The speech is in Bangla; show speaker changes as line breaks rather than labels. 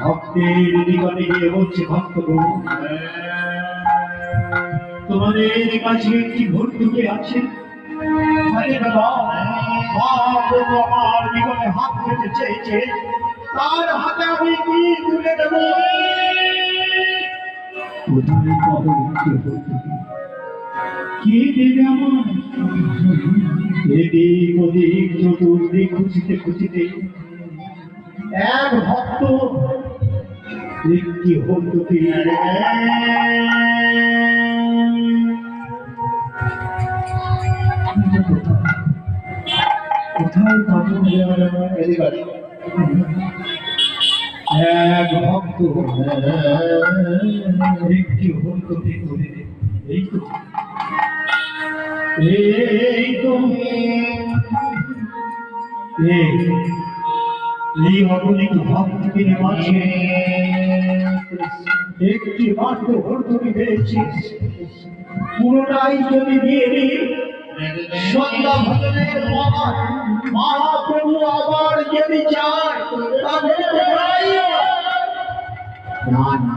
ভক্তের নিকটে গিয়ে বলছে ভক্তগণ, তোমাদের কাছে একটি ভর্তুকি আছে। আমার নিকটে হাত পেতে চেয়েছে, তার হাতে আমি কি তুলে দেব? কোথায় পাবো কি দেবে আমার? এদিক ওদিক চতুর্দিক খুঁজিতে খুঁজিতে এক ভক্ত একটি ভর্তুকি কোথায় পাবো? এক ভক্ত একটি ভর্তুকি করে, এই তো এই তো এই অগণিত ভক্তের মাঝে একটি মাত্র ভর্তুকি পেয়েছি। পুরোটাই যদি দিয়ে দিই, সন্ধ্যা ভজনের পর মহাপ্রভু আবার যদি চায়, তাহলে না না,